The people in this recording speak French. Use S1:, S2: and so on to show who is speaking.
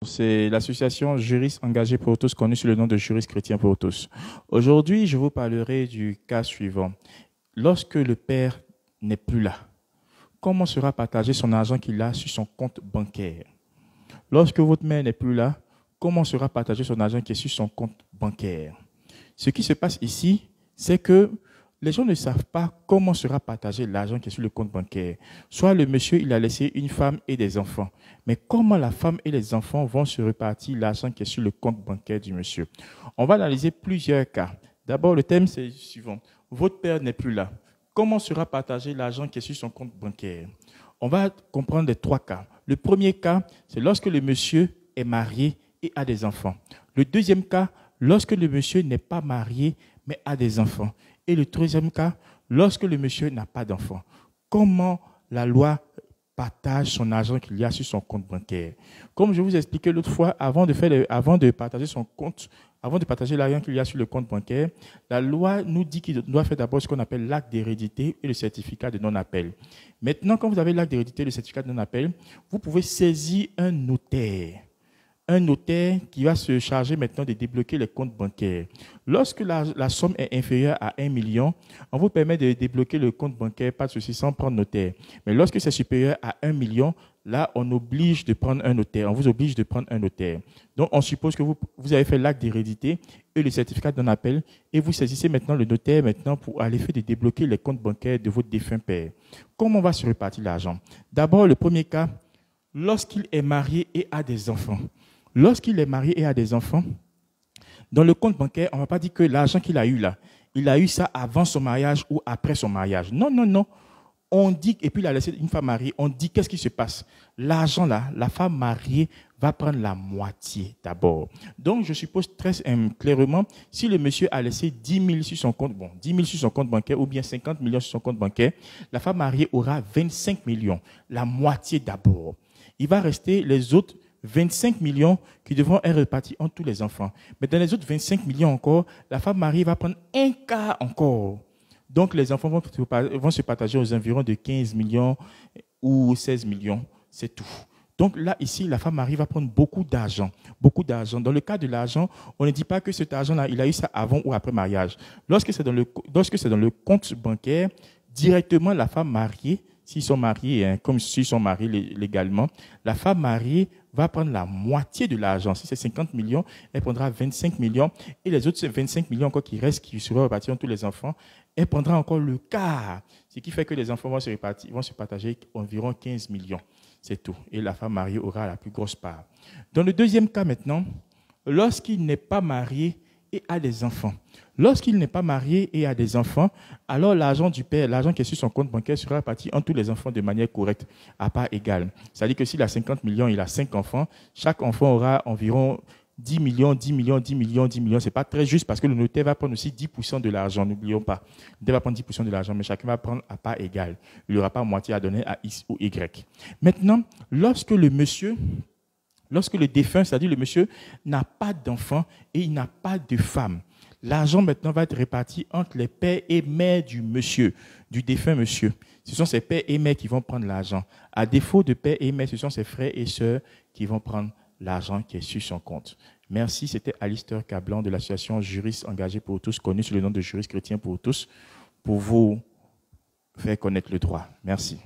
S1: C'est l'association Juristes Engagés pour tous, connue sous le nom de Juristes Chrétiens pour tous. Aujourd'hui, je vous parlerai du cas suivant. Lorsque le père n'est plus là, comment sera partagé son argent qu'il a sur son compte bancaire? Lorsque votre mère n'est plus là, comment sera partagé son argent qui est sur son compte bancaire? Ce qui se passe ici, c'est que les gens ne savent pas comment sera partagé l'argent qui est sur le compte bancaire. Soit le monsieur, il a laissé une femme et des enfants. Mais comment la femme et les enfants vont se répartir l'argent qui est sur le compte bancaire du monsieur? On va analyser plusieurs cas. D'abord, le thème, c'est le suivant. Votre père n'est plus là. Comment sera partagé l'argent qui est sur son compte bancaire? On va comprendre les trois cas. Le premier cas, c'est lorsque le monsieur est marié et a des enfants. Le deuxième cas, lorsque le monsieur n'est pas marié mais a des enfants. Et le troisième cas, lorsque le monsieur n'a pas d'enfant. Comment la loi partage son argent qu'il y a sur son compte bancaire? Comme je vous ai expliqué l'autre fois, avant de partager son compte, avant de partager l'argent qu'il y a sur le compte bancaire, la loi nous dit qu'il doit faire d'abord ce qu'on appelle l'acte d'hérédité et le certificat de non-appel. Maintenant, quand vous avez l'acte d'hérédité et le certificat de non-appel, vous pouvez saisir un notaire. Un notaire qui va se charger maintenant de débloquer les comptes bancaires. Lorsque la somme est inférieure à 1 million, on vous permet de débloquer le compte bancaire, pas de souci, sans prendre notaire. Mais lorsque c'est supérieur à 1 million, là, on oblige de prendre un notaire. On vous oblige de prendre un notaire. Donc, on suppose que vous avez fait l'acte d'hérédité et le certificat d'un appel et vous saisissez maintenant le notaire pour aller faire de débloquer les comptes bancaires de votre défunt père. Comment on va se répartir l'argent? D'abord, le premier cas, lorsqu'il est marié et a des enfants. Lorsqu'il est marié et a des enfants, dans le compte bancaire, on ne va pas dire que l'argent qu'il a eu là, il a eu ça avant son mariage ou après son mariage. Non, non, non. On dit, et puis il a laissé une femme mariée, on dit qu'est-ce qui se passe? L'argent là, la femme mariée va prendre la moitié d'abord. Donc, je suppose très clairement, si le monsieur a laissé 10 000 sur son compte, 10 000 sur son compte bancaire ou bien 50 millions sur son compte bancaire, la femme mariée aura 25 millions, la moitié d'abord. Il va rester les autres 25 millions qui devront être répartis entre tous les enfants. Mais dans les autres 25 millions encore, la femme mariée va prendre un quart encore. Donc, les enfants vont se partager aux environs de 15 millions ou 16 millions. C'est tout. Donc là, ici, la femme mariée va prendre beaucoup d'argent. Beaucoup d'argent. Dans le cas de l'argent, on ne dit pas que cet argent-là, il a eu ça avant ou après mariage. Lorsque c'est dans le compte bancaire, directement, la femme mariée, s'ils sont mariés, comme s'ils sont mariés légalement, la femme mariée va prendre la moitié de l'argent. Si c'est 50 millions, elle prendra 25 millions. Et les autres 25 millions encore qui restent, qui seront répartis entre tous les enfants, elle prendra encore le quart. Ce qui fait que les enfants vont se partager environ 15 millions. C'est tout. Et la femme mariée aura la plus grosse part. Dans le deuxième cas maintenant, lorsqu'il n'est pas marié et a des enfants. Lorsqu'il n'est pas marié et a des enfants, alors l'argent du père, l'argent qui est sur son compte bancaire sera réparti entre tous les enfants de manière correcte, à part égale. C'est-à-dire que s'il a 50 millions, il a 5 enfants, chaque enfant aura environ 10 millions, 10 millions, 10 millions, 10 millions. Ce n'est pas très juste parce que le notaire va prendre aussi 10% de l'argent, n'oublions pas. Le notaire va prendre 10% de l'argent, mais chacun va prendre à part égale. Il n'y aura pas moitié à donner à X ou Y. Maintenant, lorsque le défunt, c'est-à-dire le monsieur, n'a pas d'enfant et il n'a pas de femme, l'argent maintenant va être réparti entre les pères et mères du monsieur, du défunt monsieur. Ce sont ses pères et mères qui vont prendre l'argent. À défaut de pères et mères, ce sont ses frères et sœurs qui vont prendre l'argent qui est sur son compte. Merci, c'était Alistair Cablan de l'association Juristes Engagés pour tous, connue sous le nom de Juristes Chrétiens pour tous, pour vous faire connaître le droit. Merci.